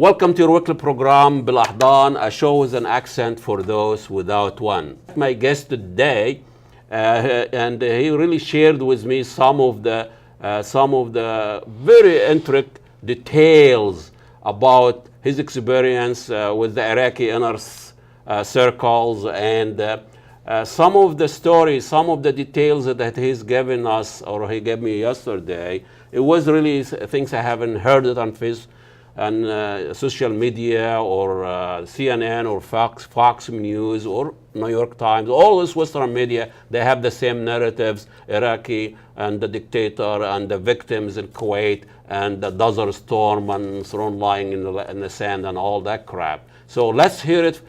Welcome to your weekly program, Bilahdan, a show with an accent for those without one. My guest today, and he really shared with me some of the very intricate details about his experience with the Iraqi inner circles, and some of the stories, some of the details that he's given us, or he gave me yesterday. It was really things I haven't heard it on Facebook, on social media, or CNN, or Fox News, or New York Times. All this Western media, they have the same narratives: Iraqi and the dictator and the victims in Kuwait and the desert storm and thrown lying in the sand and all that crap. So let's hear it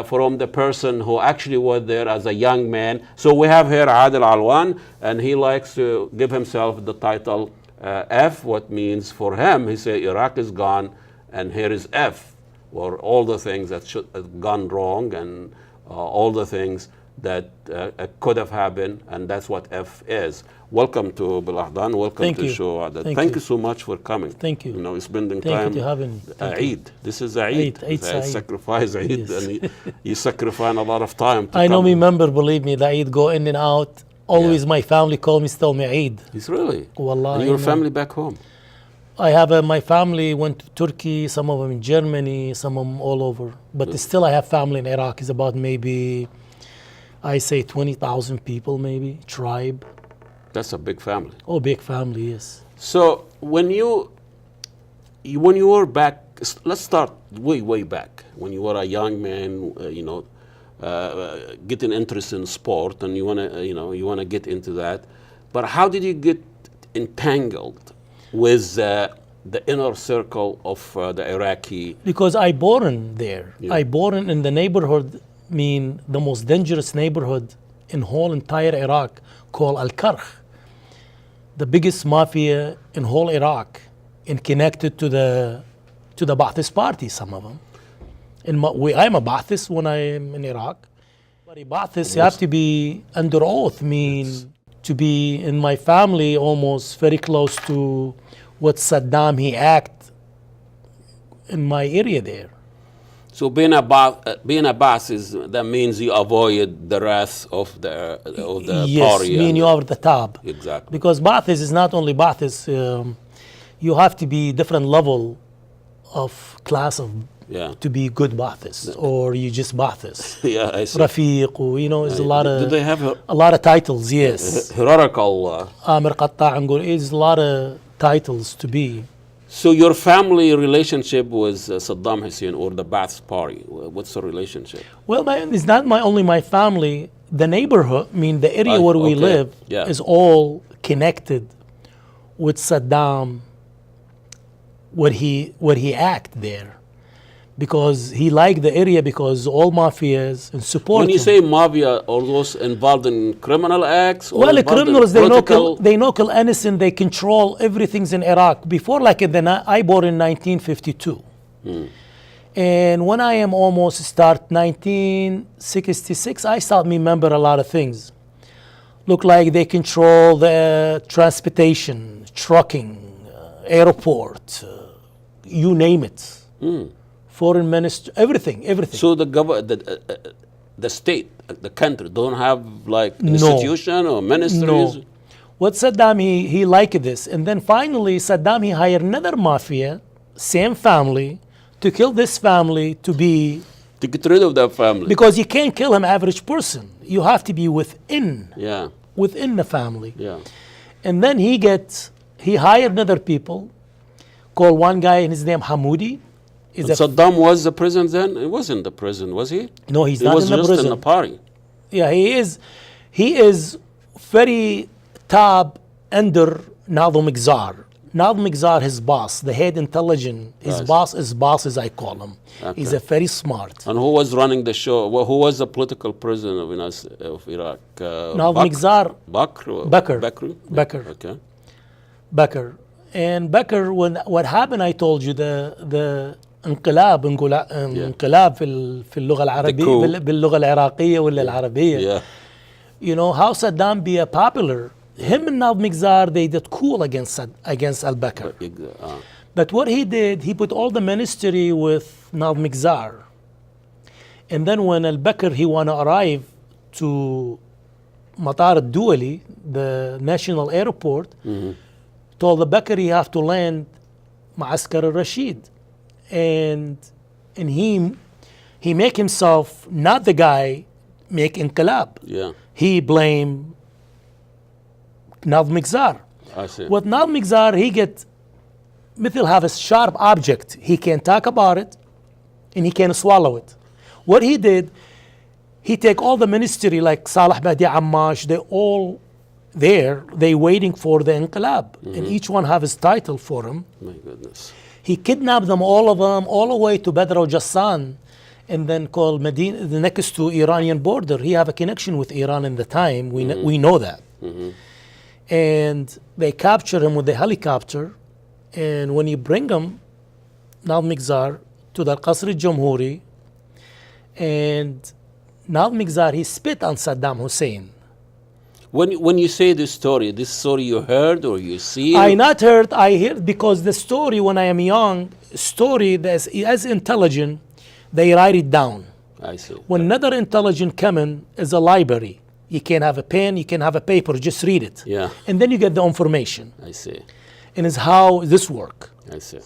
from the person who actually was there as a young man. So we have here Adel Alwan, and he likes to give himself the title F, what means for him, he said Iraq is gone, and here is F, or all the things that should have gone wrong, and all the things that could have happened, and that's what F is. Welcome to Bilahdan. Welcome to the show. Thank you so much for coming. Thank you. You know, spending Thank time. you for having me. Eid. This is Eid. Eid Sacrifice Eid, yes. and you sacrifice a lot of time. I know, remember, believe me, the Eid go in and out. Always my family call me, tell me Eid. It's really? Wallah, and your family back home? I have my family went to Turkey, some of them in Germany, some of them all over. But still I have family in Iraq. It's about maybe, I say 20,000 people maybe, tribe. That's a big family. Oh, big family, yes. So when you were back, let's start way back. When you were a young man, getting interest in sport, and you wanna get into that. But how did you get entangled with the inner circle of the Iraqi? Because I born there. Yeah. I born in the neighborhood, the most dangerous neighborhood in whole entire Iraq, called Al-Karkh. The biggest mafia in whole Iraq, and connected to the Ba'athist party, some of them. I'm a Ba'athist when I'm in Iraq. But a Ba'athist, you have to be under oath, to be in my family almost very close to what Saddam he act in my area there. So being a Ba'athist, that means you avoid the wrath of the party. Yes, you are the top. Exactly. Because Ba'athist is not only Ba'athist, you have to be different level of class of to be good Ba'athist, or you just Ba'athist. Yeah, I see. Rafiq, is a lot of. Do they have a lot of titles? Yes. Hierarchical. Amir Qatta' is a lot of titles to be. So your family relationship with Saddam Hussein or the Ba'ath party, what's the relationship? Well, it's not only my family. The neighborhood, the area where we live, is all connected with Saddam. What he act there. Because he liked the area, because all mafias and support. When you say mafia, are those involved in criminal acts? Well, the criminals, they no kill innocent, they control everything's in Iraq. Before, I born in 1952. And when I am almost start 1966, I start remember a lot of things. Look like they control the transportation, trucking, airport, you name it. Foreign minister, everything. So the state, the country, don't have institution or ministries? No. What Saddam, he liked this. And then finally, Saddam, he hired another mafia, same family, to kill this family, to get rid of that family. Because you can't kill an average person. You have to be within the family. Yeah. And then he hired another people, called one guy, his name Hamoudi. And Saddam was the president then? He wasn't the president, was he? No, he's not in the prison. He was just in the party. Yeah, he is very top under Nadal Migzar. Nadal Migzar, his boss, the head intelligence, his boss, as I call him. Okay. He's a very smart. And who was running the show? Well, who was the political president of Iraq? Nadal Migzar. Bakr. Okay. Bakr. And Bakr, what happened, I told you, the انقلاب في اللغة العربية باللغة العراقية ولا العربية. You know how Saddam be a popular. Him and Nadal Migzar, they did cool against al-Bakr. But what he did, he put all the ministry with Nav Migzar. And then when al-Bakr, he want to arrive to Matar al-Duwali, the national airport, told al-Bakr he have to land Ma'askar al-Rashid. And he make himself not the guy make inqilab. Yeah. He blame Nav Migzar. I see. With Nav Migzar, he get مثل have a sharp object. He can talk about it and he can swallow it. What he did, he take all the ministry like Salah Badi Ammash, they all there, they waiting for the inqilab. And each one have his title for him. My goodness. He kidnapped them, all of them, all the way to Badr al-Jassan, and then called Medina, the next to Iranian border. He have a connection with Iran in the time, we know that. And they capture him with the helicopter, and when you bring him, Nav Migzar, to the Qasr al-Jamhuri, and Nav Migzar, he spit on Saddam Hussein. When you say this story you heard or you see? I not heard, I heard, because the story when I am young, story that's as intelligent, they write it down. I see. When another intelligent come in is a library. You can have a pen, you can have a paper, just read it. Yeah. And then you get the information. I see. And it's how this work. I see.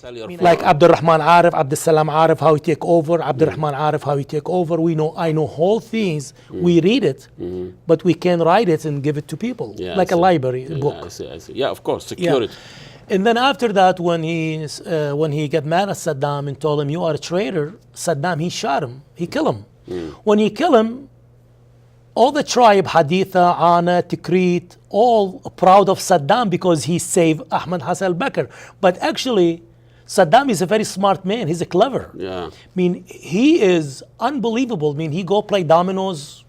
Like Abdurrahman Arif, Abdul Salam Arif, how he take over, Abdurrahman Arif, how he take over. I know whole things. We read it, but we can write it and give it to people. Yeah, like a library, a book. I see. Yeah, of course, security. Yeah. And then after that, when he got mad at Saddam and told him, you are a traitor, Saddam, he shot him. He killed him. When he killed him, all the tribe, Haditha, Ana, Tikrit, all proud of Saddam because he saved Ahmad Hassan al-Bakr. But actually, Saddam is a very smart man. He's a clever. Yeah. I mean, he is unbelievable. I mean, he go play dominoes,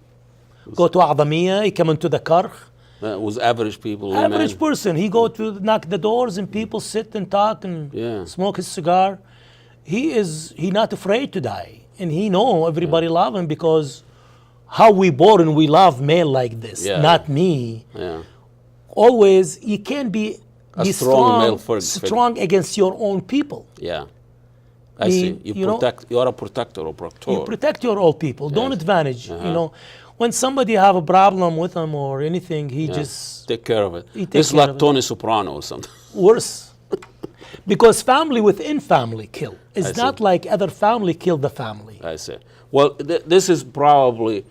go to Adamiya, he come into the Karkh. Was average people. Average person. He go to knock the doors and people sit and talk and smoke his cigar. He not afraid to die. And he know everybody love him because how we born, we love male like this, not me. Yeah. Always, you can't be strong male strong against your own people. Yeah. I see. You are a protector or proctor. You protect your own people. Don't advantage. You know, when somebody have a problem with them or anything, he just take care of it. It's like Tony Soprano or something. Worse. Because family within family kill. It's not like other family kill the family. I see. Well, this is probably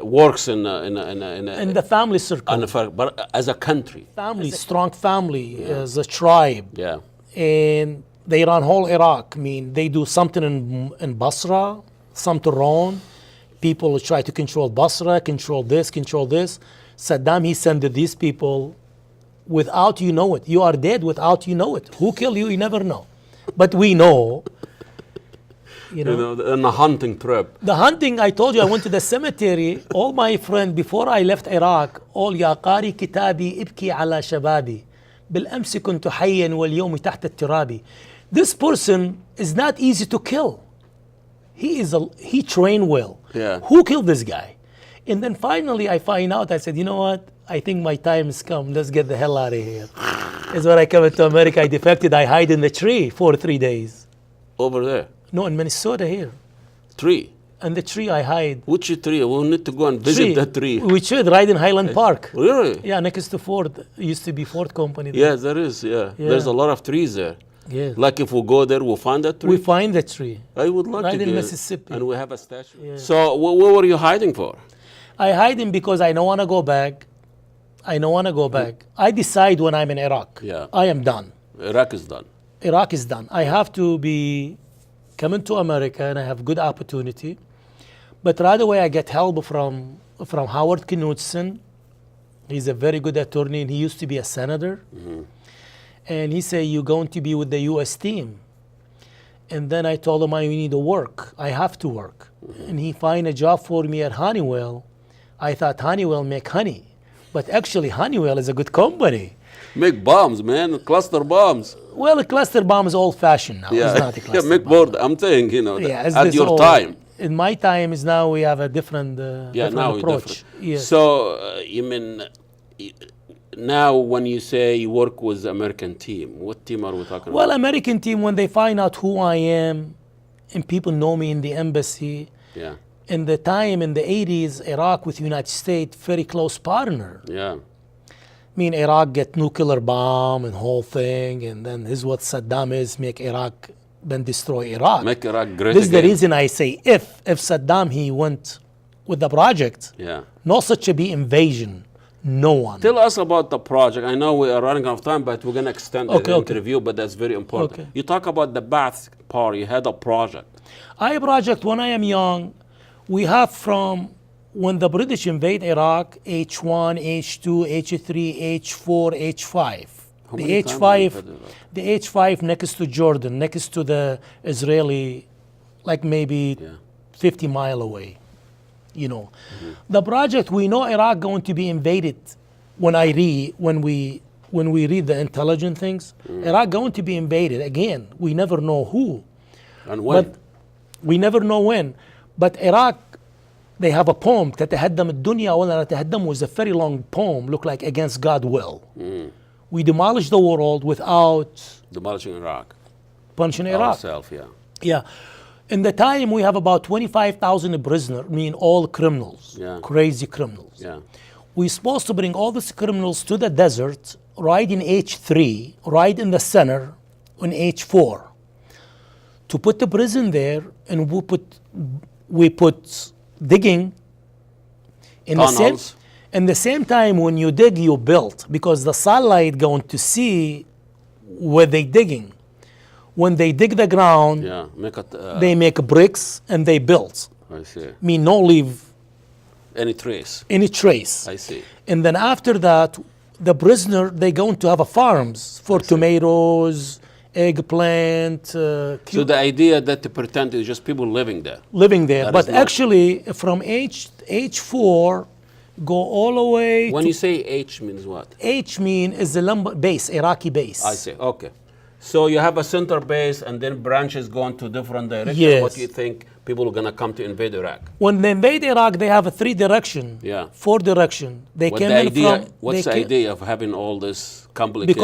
works in the family circle. But as a country. Family, strong family, as a tribe. Yeah. And they run whole Iraq. I mean, they do something in Basra, something wrong. People try to control Basra, control this. Saddam, he sent these people without you know it. You are dead without you know it. Who killed you, you never know. But we know. You know, in a hunting trip. The hunting, I told you, I went to the cemetery. All my friends, before I left Iraq, all يا قاري كتابي ابكي على شبابي بالأمس كنت حيا واليوم تحت التراب. This person is not easy to kill. He trained well. Yeah. Who killed this guy? And then finally I find out, I said, you know what? I think my time has come. Let's get the hell out of here. Is when I come into America, I defected. I hide in the tree for 3 days. Over there? No, in Minnesota here. Tree? And the tree I hide. Which tree? We'll need to go and visit that tree. We should, right in Highland Park. Really? Yeah, next to Ford. Used to be Ford company there. Yeah, there is, There's a lot of trees there. Yeah. Like if we go there, we'll find that tree? We find the tree. I would like to right get in it. Mississippi. And we have a statue. Yeah. So what were you hiding for? I hide him because I don't want to go back. I decide when I'm in Iraq. Yeah. I am done. Iraq is done. Iraq is done. I have to be coming to America and I have good opportunity. But right away I get help from Howard Knudsen. He's a very good attorney and he used to be a senator. And he said, you're going to be with the US team. And then I told him I need to work. I have to work. And he find a job for me at Honeywell. I thought Honeywell make honey. But actually Honeywell is a good company. Make bombs, man, cluster bombs. Well, a cluster bomb is old-fashioned now. Yeah, it's not a cluster make bomb. board. I'm saying, at your time. In my time is now we have a different, different now approach. Different. Yes. So you mean now when you say you work with the American team, what team are we talking Well, about? American team, when they find out who I am and people know me in the embassy, Yeah, in the time in the 80s, Iraq with United States, very close partner. yeah, I mean, Iraq get nuclear bomb and whole thing, and then this is what Saddam is, make Iraq, then destroy Iraq. make Iraq great This is the again. reason I say if Saddam, he went with the project, Yeah. no such a be invasion, no one. Tell us about the project. I know we are running out of time, but we're going to extend the Okay. interview, but that's very important. Okay. You talk about the Ba'ath part. You had a project. I project, when I am young, we have from when the British invade Iraq, H1, H2, H3, H4, H5. How The many times have H5, you had Iraq? the H5 next to Jordan, next to the Israeli, like maybe Yeah. 50 mile away. You know, the project, we know Iraq going to be invaded. When we read the intelligent things, Iraq going to be invaded again. We never know who. And when? But we never know when. But Iraq, they have a poem, تتهدم الدنيا ولا نتهدم, was a very long poem, look like against God will. We demolish the world without Demolishing Iraq. punishing Iraq. Ourselves, yeah. Yeah. In the time, we have about 25,000 prisoners, I mean all criminals, Yeah. crazy criminals. Yeah. We're supposed to bring all these criminals to the desert, right in H3, right in the center, on H4, to put the prison there, and we put digging in Tunnels. in the same time. When you dig, you build, because the sunlight going to see where they digging. When they dig the ground, Yeah. Make it. they make bricks and they build. I see. Mean no leave Any trace. any trace. I see. And then after that, the prisoner, they going to have a farms for tomatoes, eggplant, So the idea that to pretend is just people living there. living there. That But is not- actually, from H4, go all the way When to you say H means what? H mean is the lumber base, Iraqi base. I see. Okay. So you have a center base and then branches going to different directions. Yes. What do you think people are going to come to invade Iraq? When they invade Iraq, they have a 3 direction, Yeah. 4 direction. They What came the in idea, from. what's the they ca- idea of having all this complicated?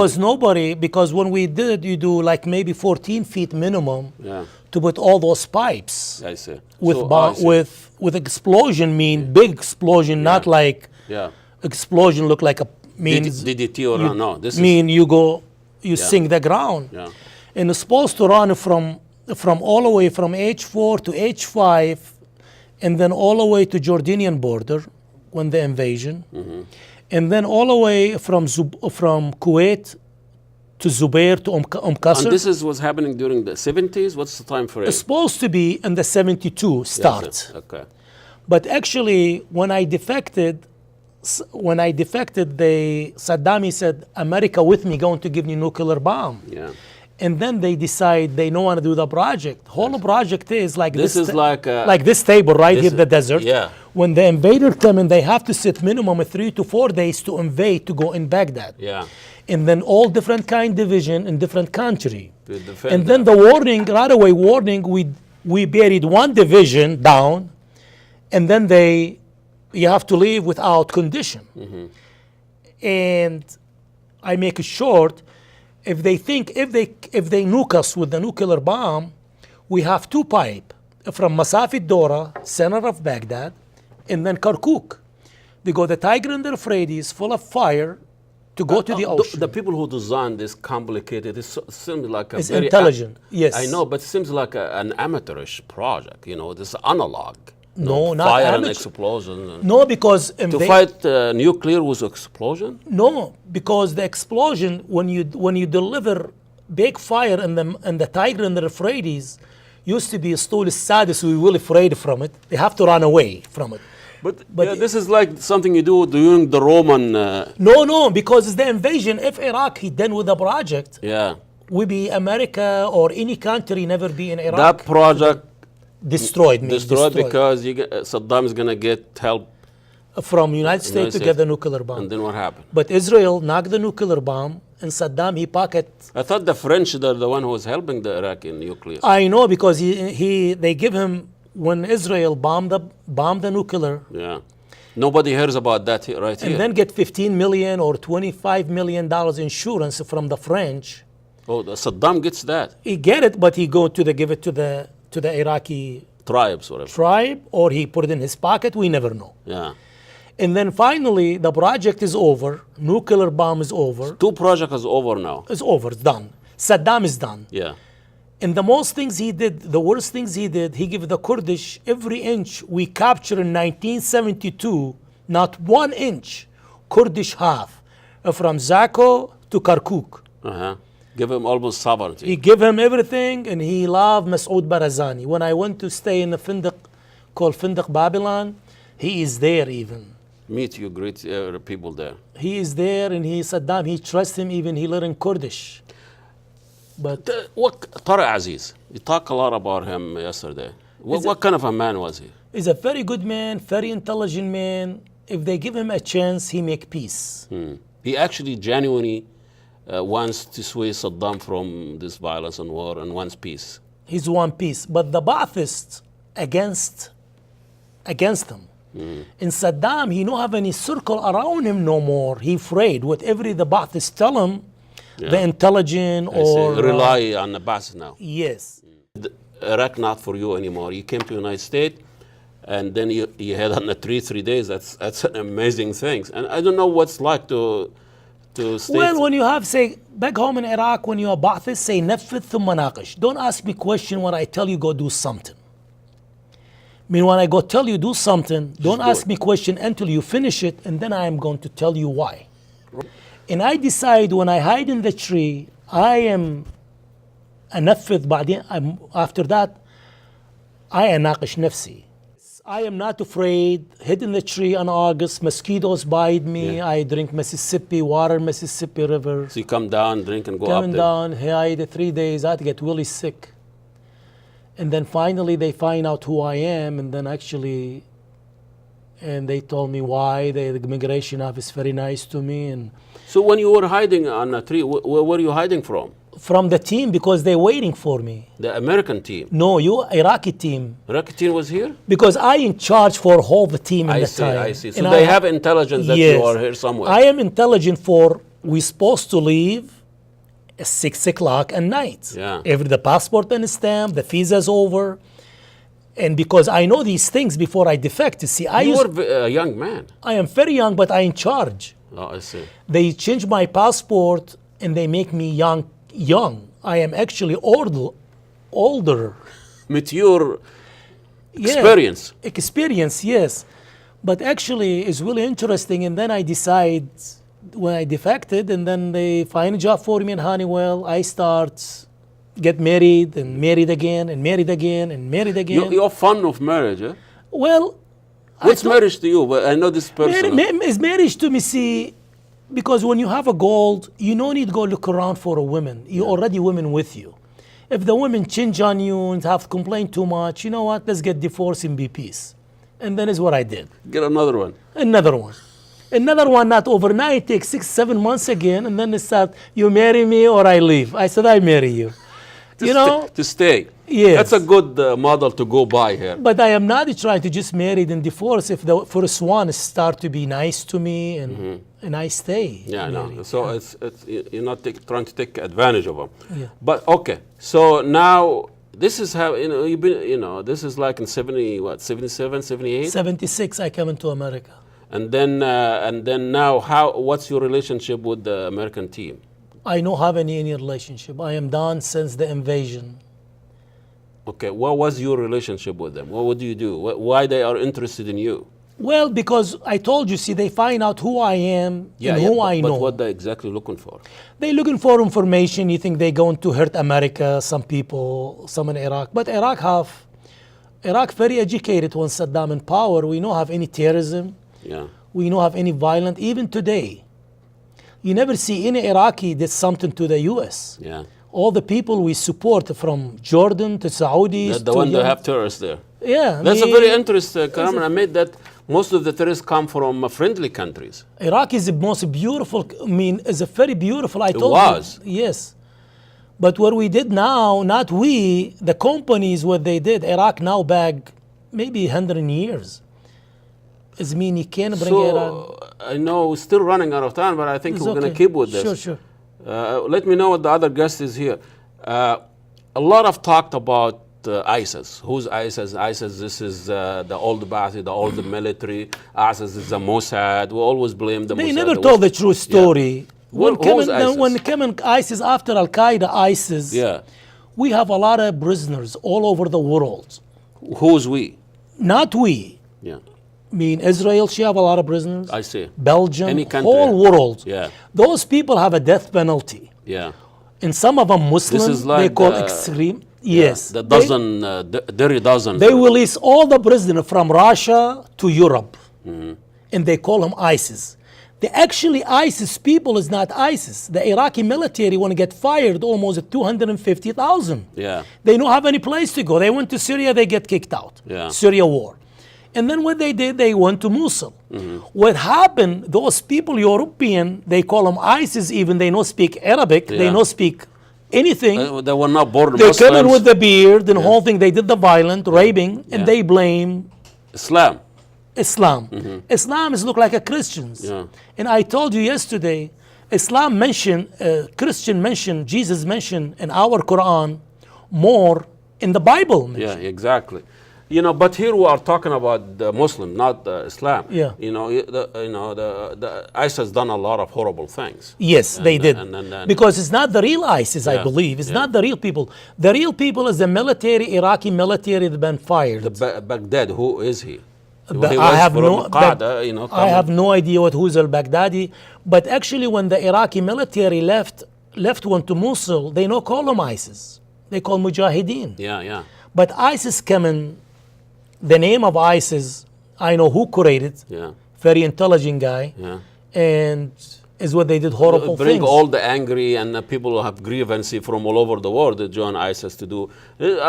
Because when we did, you do like maybe 14 feet minimum Yeah. to put all those pipes I see. with So, bomb, I see. with explosion, mean big explosion, not like Yeah. explosion look like a means DDT or you- no? This mean you go you Yeah. sink the ground. Yeah. And it's supposed to run from all the way from H4 to H5, and then all the way to Jordanian border when the invasion, and then all the way from Kuwait to Zubair to And Qasr. this is what's happening during the 70s? What's the time frame? It's supposed to be in the 72 Yes, start. sir. Okay. But actually, when I defected, Saddam, he said, America with me going to give me nuclear bomb. Yeah. And then they decide they don't want to do the project. Whole project is like This is like this table right this here in the is- desert. yeah. When the invader come in, they have to sit minimum of 3 to 4 days to invade to go in Baghdad. Yeah. And then all different kind division in different country. To defend And then that. the warning, right away warning, we buried one division down, and then you have to leave without condition. And I make it short. If they nuke us with the nuclear bomb, we have 2 pipe from Masafid Dora, center of Baghdad, and then Kirkuk. They go the Tiger and the Euphrates full of fire to go to the ocean. The people who designed this complicated, it seems like a It's very intelligent, yes. I know, but it seems like an amateurish project. You know, this analog. you No, know, not fire and amateur. explosion. And No, because to fight nuclear with explosion. No, because the explosion when you deliver big fire and the Tiger and the Euphrates used to be a stool sadis, we will afraid from it. They have to run away from it. But But this is like something you do during the Roman. No, because it's the invasion. If Iraq he done with the project, Yeah. we be America or any country never be in Iraq. That project destroyed because Saddam is gonna get help, from United States to get the nuclear and bomb. then what happened? But Israel knocked the nuclear bomb, and Saddam he pocket. I thought the French they're the one who was helping the Iraqi nuclear. I know because they give him when Israel bombed the nuclear. Yeah. Nobody hears about that right here. And then get 15 million or 25 million dollars insurance from the French. Oh, Saddam gets that. He get it, but he go to give it to the Iraqi Tribes, whatever. tribe, or he put it in his pocket. We never know. Yeah. And then finally, the project is over. Nuclear bomb is over. 2 projects is over now. It's over. It's done. Saddam is done. Yeah. And the most things he did, the worst things he did, he gave the Kurdish every inch we captured in 1972, not 1 inch, Kurdish half, from Zako to Kirkuk. Uh-huh. Give him almost sovereignty. He gave him everything, and he loved Masoud Barazani. When I went to stay in a Findak called Findak Babylon, he is there even. Meet you great people there. He is there, and Saddam, he trusts him even, he learned Kurdish. But What Tariq Aziz? You talked a lot about him yesterday. What kind of a man was he? he's a very good man, very intelligent man. If they give him a chance, he make peace. He actually genuinely wants to sway Saddam from this violence and war and wants peace. He's one piece. But the Baathists against him. In Saddam, he don't have any circle around him no more. He afraid. Whatever the Baathists tell him, the intelligent or rely on the Ba'ath now. yes. Iraq not for you anymore. You came to United States, and then you had on the 3 days. That's an amazing thing. And I don't know what's like to stay. Well, when you have, say, back home in Iraq, when you're a Ba'athist, say, نفذ ثم ناقش. Don't ask me question when I tell you go do something. I mean, when I go tell you do something, don't ask me question until you finish it, and then I am going to tell you why. And I decide when I hide in the tree, I am أنفذ بعدين. After that, I أناقش نفسي. I am not afraid. Hid in the tree in August, mosquitoes bite me. I drink Mississippi water, Mississippi River. So you come down, drink, and go Coming up there. down, hide 3 days. I get really sick. And then finally they find out who I am, and then actually, and they told me why. The immigration office very nice to me, and So when you were hiding on a tree, where were you hiding from? from the team because they're waiting for me. The American team. No, you Iraqi team. Iraqi team was here? Because I in charge for whole the team in I the see, time. I see. So And they have intelligence that Yes. you are here somewhere. I am intelligent for we supposed to leave at 6 o'clock at night. Yeah. Every the passport and stamp, the visa's over. And because I know these things before I defect, you see, you were a young man. I am very young, but I in charge. Oh, I see. They change my passport and they make me young. I am actually older. Mature Yeah. Experience, yes. But actually, it's really interesting. And then I decide when I defected, and then they find a job for me in Honeywell. I start get married and married again and married again and married again. You're fond of marriage, eh? Well, What's marriage to you? Well, I know this person. Is marriage to me, see, because when you have a goal, you don't need to go look around for a woman. You already women with you. If the women change on you and have complained too much, you know what? Let's get divorced and be peace. And then is what I did. Get another one. Another one. Another one, not overnight, takes 6-7 months again, and then they start, you marry me or I leave. I said, I marry you. To stay. Yes. That's a good model to go by here. But I am not trying to just marry and divorce. If the first one start to be nice to me and I stay. Yeah, married. no. So it's you're not trying to take advantage of them. Yeah. But okay. So now this is how you've been. This is like in 77, 78. 76, I came into America. And then now, what's your relationship with the American team? I don't have any relationship. I am done since the invasion. Okay, what was your relationship with them? What would you do? Why they are interested in you? Well, because I told you, see, they find out who I am and who I know. But what they exactly looking for? They're looking for information. You think they're going to hurt America, some people, some in Iraq. But Iraq very educated when Saddam in power. We don't have any terrorism. Yeah. We don't have any violence. Even today, you never see any Iraqi did something to the U.S. Yeah. All the people we support from Jordan to Saudi. The one that have terrorists there. Yeah. That's a very interesting comment. I made that most of the terrorists come from friendly countries. Iraq is the most beautiful, is a very beautiful. I told was. you. Yes. But what we did now, not we, the companies, what they did, Iraq now back maybe 100 years. Does it mean you can't bring Iran? So I know we're still running out of time, but I think It's we're going to okay. keep with this. Sure, sure. Let me know what the other guest is here. A lot of talked about ISIS. Who's ISIS? ISIS, this is the old Ba'athi, the old military. ISIS is the Mossad. We always blame the Mossad. They never told the true story. Who's ISIS? When came in ISIS, after Al-Qaeda, ISIS, Yeah. we have a lot of prisoners all over the world. Who's we? Not we. Yeah. I mean, Israel, she have a lot of prisoners. I see. Belgium, Any country. whole world. Yeah. Those people have a death penalty. Yeah. And some of them Muslims, This is like they call the- extreme. Yes. The dozen, dirty dozen. They release all the prisoners from Russia to Europe. And they call them ISIS. Actually, ISIS people is not ISIS. The Iraqi military want to get fired almost at 250,000. Yeah. They don't have any place to go. They went to Syria, they get kicked out. Yeah. Syria war. And then what they did, they went to Mosul. What happened, those people, European, they call them ISIS, even they don't speak Arabic, they Yeah. don't speak anything. They were not born They Muslims. came in with the beard and whole thing. They did the violent raping, and Yeah. they blame Islam. Islam. Islam is look like a Christians. Yeah. And I told you yesterday, Islam mentioned, Christian mentioned, Jesus mentioned in our Quran more in the Bible. Yeah, mentioned. exactly. You know, but here we are talking about the Muslim, not Islam. Yeah. You know, the ISIS done a lot of horrible things. Yes, they did. and- Because it's not the real ISIS, I Yeah, believe. It's yeah. not the real people. The real people is the military, Iraqi military that been fired. Baghdad, who is he? But He I was have from no, Qaeda, you know. I have no idea who's al-Baghdadi. But actually, when the Iraqi military left went to Mosul, they don't call them ISIS. They call Mujahideen. Yeah, yeah. But ISIS came in. The name of ISIS, I know who created. Yeah. Very intelligent guy. Yeah. And is what they did horrible Bring things. all the angry and the people who have grievances from all over the world to join ISIS to do.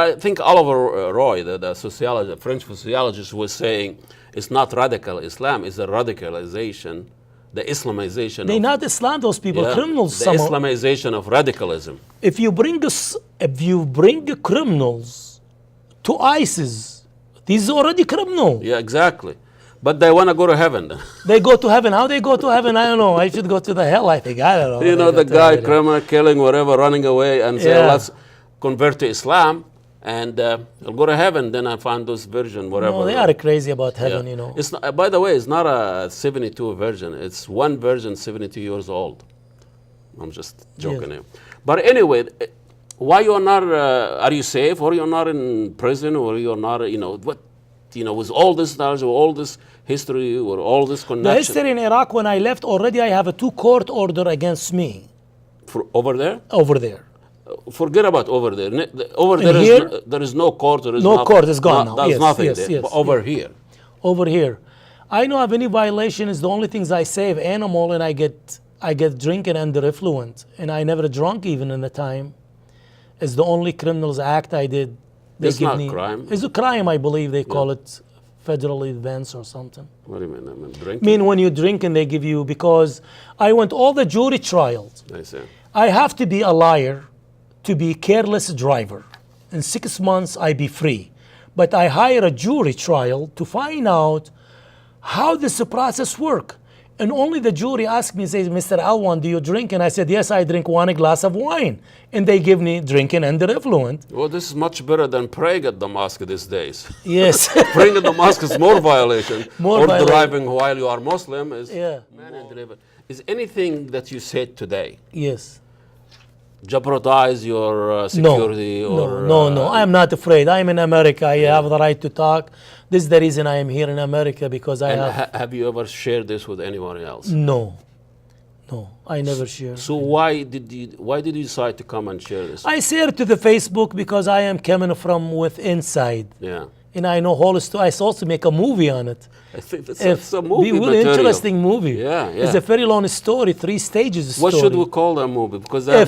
I think Oliver Roy, the sociologist, French sociologist, was saying it's not radical Islam, it's a radicalization, the Islamization. They're of, not Islam, those people, yeah, criminals. the Some Islamization of radicalism. if you bring criminals to ISIS, these are already criminal. Yeah, exactly. But they want to go to heaven. They go to heaven. How they go to heaven? I don't know. I should go to the hell, I think. I don't know. You know, They the go to guy, heaven. criminal, killing, whatever, running away and say, Yeah. let's convert to Islam and I'll go to heaven. Then I find this version, whatever. No, they are crazy about Yeah. heaven, you know. It's not, by the way, it's not a 72 version. It's one version, 72 years old. I'm just joking here. But anyway, why you're not, are you safe or you're not in prison or you're not, you know, what, you know, with all this knowledge, with all this history, or all this The connection. history in Iraq, when I left, already I have a 2 court order against me Over there? over there. Forget about over there. Over there here? there is no court. There is No nothing. court is gone now. There's Yes, nothing yes, there. yes, But over here. Over here. I know of any violation is the only things I save animal and I get drinking under influence. And I never drunk even in the time. It's the only criminals act I did. They It's give not me, crime. It's a crime, I believe they call it federal events or something. What do you mean? I mean, I drinking? mean, when you drink and they give you, because I went all the jury trials. I see. I have to be a liar to be careless driver. In 6 months, I be free. But I hire a jury trial to find out how this process work. And only the jury asked me, says, Mr. Alwan, do you drink? And I said, yes, I drink 1 glass of wine. And they give me drinking under influence. Well, this is much better than praying at the mosque these days. Yes. Praying at the mosque is more violation. More or violation. driving while you are Muslim is Yeah. man and deliver. Is anything that you said today Yes. jeopardize your security? No. I am not afraid. I am in America. I have the right to talk. This is the reason I am here in America, because I And have... have you ever shared this with anyone else? No, I never share. So why did you decide to come and share this? I share to the Facebook because I am coming from with inside. Yeah. And I know whole story. I also make a movie on it. I think it's a movie Be really material. interesting movie. Yeah, yeah. It's a very long story, 3 stages What story. should we call that movie? Because that,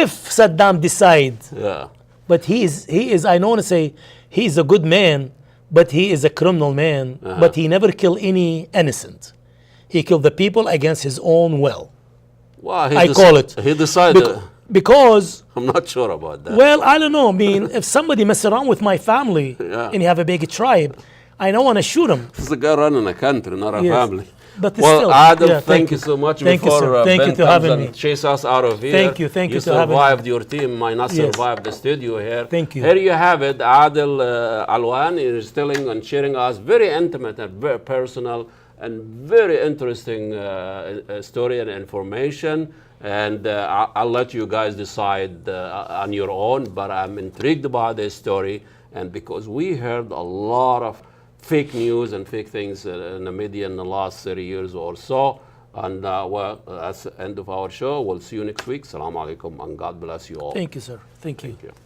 If Saddam decide, yeah. but he is I don't want to say he's a good man, but he is a criminal man, but he never killed any innocent. He killed the people against his own will. Well, I call it. He decided. Because I'm not sure about that. well, I don't know. I mean, if somebody mess around with my family Yeah. and you have a big tribe, I don't want to shoot him. This is a guy running a country, not a Yes. family. But Well, still, Adel, yeah, thank you so much. Thank you, Before sir. Thank Ben you to comes having and me. chase us out of here. Thank you to having me. survived. Your team might not Yes. survive the studio here. Thank you. Here you have it. Adel Alwan is telling and sharing us very intimate and very personal and very interesting story and information. And I'll let you guys decide on your own. But I'm intrigued by this story, and because we heard a lot of fake news and fake things in the media in the last 30 years or so. And well, that's the end of our show. We'll see you next week. Assalamu alaikum, and God bless you all. Thank you, sir. Thank you. Thank you.